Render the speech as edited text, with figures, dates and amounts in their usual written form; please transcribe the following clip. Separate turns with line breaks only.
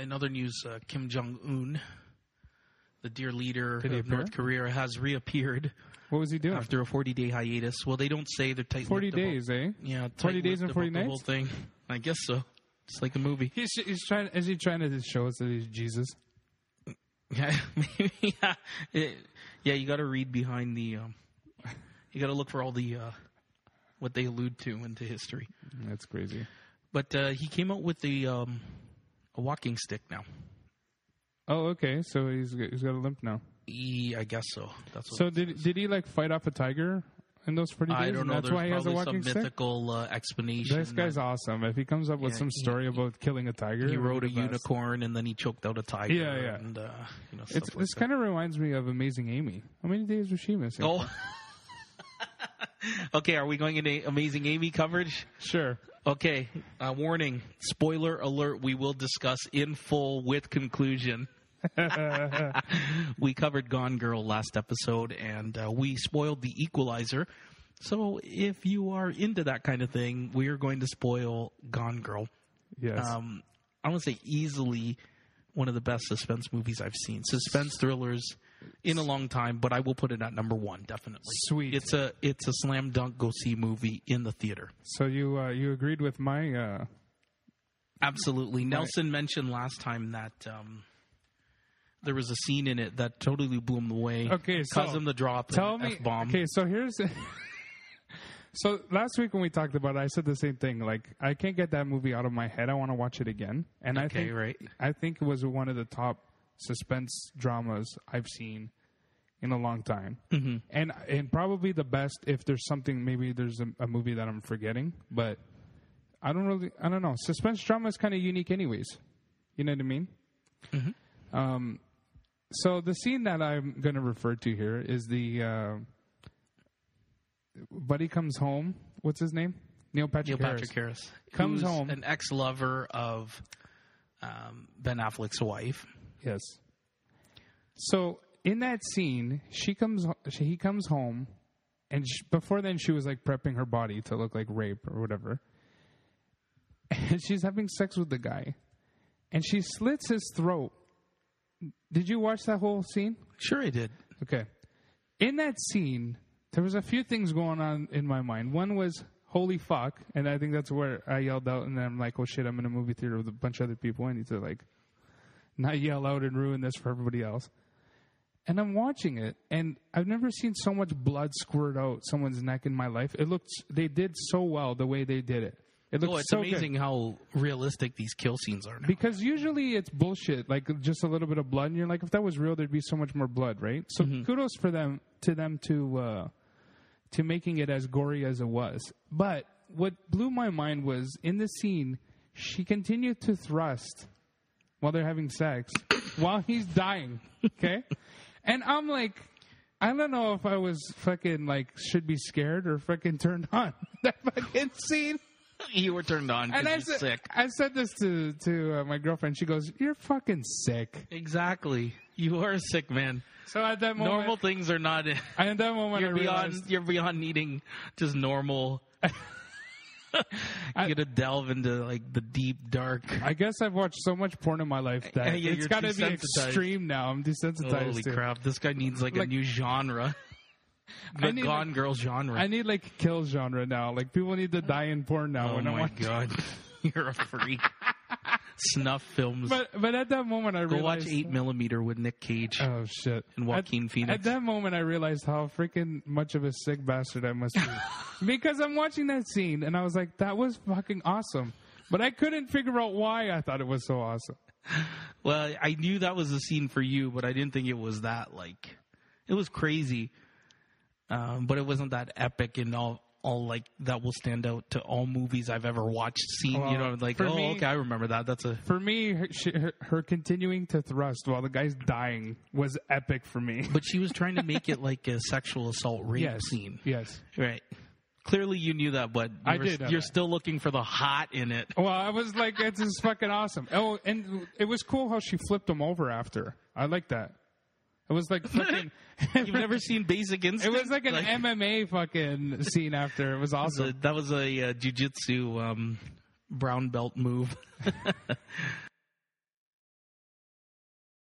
In other news, Kim Jong-un, the dear leader of North Korea, has reappeared.
What was he doing?
After a 40-day hiatus. Well, they don't say they're tight.
40 days,
Yeah.
40 days and 40 nights?
The whole thing. I guess so. It's like the movie.
Is he trying to show us that he's Jesus?
Yeah. Yeah, you got to read behind the... you got to look for all the... what they allude to into history.
That's crazy.
But he came out with a walking stick now.
Oh, okay. So he's got a limp now.
I guess so. That's what
so did he like fight off a tiger in those 40 days?
I don't know.
That's
There's
why he has a walking
some
stick?
mythical explanation.
This guy's awesome. If he comes up with some story about killing a tiger,
he rode a unicorn and then he choked out a tiger.
Yeah.
And,
this kind of reminds me of Amazing Amy. How many days was she missing?
Oh. Okay, are we going into Amazing Amy coverage?
Sure.
Okay, warning, spoiler alert, we will discuss in full with conclusion. We covered Gone Girl last episode, and we spoiled The Equalizer. So if you are into that kind of thing, we are going to spoil Gone Girl.
Yes.
I want to say easily one of the best suspense movies I've seen. Suspense thrillers in a long time, but I will put it at number one, definitely.
Sweet.
It's a slam dunk go see movie in the theater.
So you agreed with my...
Absolutely. Nelson mentioned last time that there was a scene in it that totally blew him away.
Okay, so
caused him to drop an F-bomb.
Okay, so here's... So last week when we talked about it, I said the same thing. Like, I can't get that movie out of my head. I want to watch it again. And I think it was one of the top suspense dramas I've seen in a long time. Mm-hmm. And probably the best if there's something, maybe there's a movie that I'm forgetting. But I don't know. Suspense drama is kind of unique anyways. You know what I mean? Mm-hmm. So the scene that I'm going to refer to here is the... Buddy comes home. What's his name? Neil Patrick Harris. Comes home.
An ex-lover of Ben Affleck's wife.
Yes. So in that scene, he comes home, and before then she was like prepping her body to look like rape or whatever. And she's having sex with the guy, and she slits his throat. Did you watch that whole scene?
Sure, I did.
Okay. In that scene, there was a few things going on in my mind. One was, holy fuck, and I think that's where I yelled out, and then I'm like, oh shit, I'm in a movie theater with a bunch of other people. I need to like not yell out and ruin this for everybody else. And I'm watching it, and I've never seen so much blood squirt out someone's neck in my life. They did so well the way they did it.
It's amazing how realistic these kill scenes are now.
Because usually it's bullshit, like just a little bit of blood, and you're like, if that was real, there'd be so much more blood, right? So kudos for them to making it as gory as it was. But what blew my mind was, in the scene, she continued to thrust while they're having sex, while he's dying, okay? And I'm like, I don't know if I was fucking, like, should be scared or fucking turned on. That fucking scene.
You were turned on because you're sick.
I said this to my girlfriend. She goes, you're fucking sick.
Exactly. You are a sick man.
So at that moment,
normal things are not.
At that moment,
you're beyond needing just normal. You gotta delve into like the deep dark.
I guess I've watched so much porn in my life that it's got to be extreme now. I'm desensitized.
Holy crap! This guy needs like a new genre. The Gone Girl genre.
I need like kill genre now. Like people need to die in porn now.
Oh my god, you're a freak. Snuff films.
But at that moment, I realized...
Go watch 8mm with Nick Cage.
Oh, shit.
And Joaquin Phoenix.
At that moment, I realized how freaking much of a sick bastard I must be. Because I'm watching that scene, and I was like, that was fucking awesome. But I couldn't figure out why I thought it was so awesome.
Well, I knew that was a scene for you, but I didn't think it was that, like... It was crazy. But it wasn't that epic and all like that will stand out to all movies I've ever watched, seen. Well, you know, like okay, I remember that.
For me. Her continuing to thrust while the guy's dying was epic for me.
But she was trying to make it like a sexual assault rape scene.
Yes,
right. Clearly, you knew that, but you're still looking for the hot in it.
Well, I was like, "This is fucking awesome." Oh, and it was cool how she flipped him over after. I like that. It was like fucking...
You've never seen Basic Instinct?
It was like an MMA fucking scene after. It was awesome.
That was a jiu-jitsu brown belt move.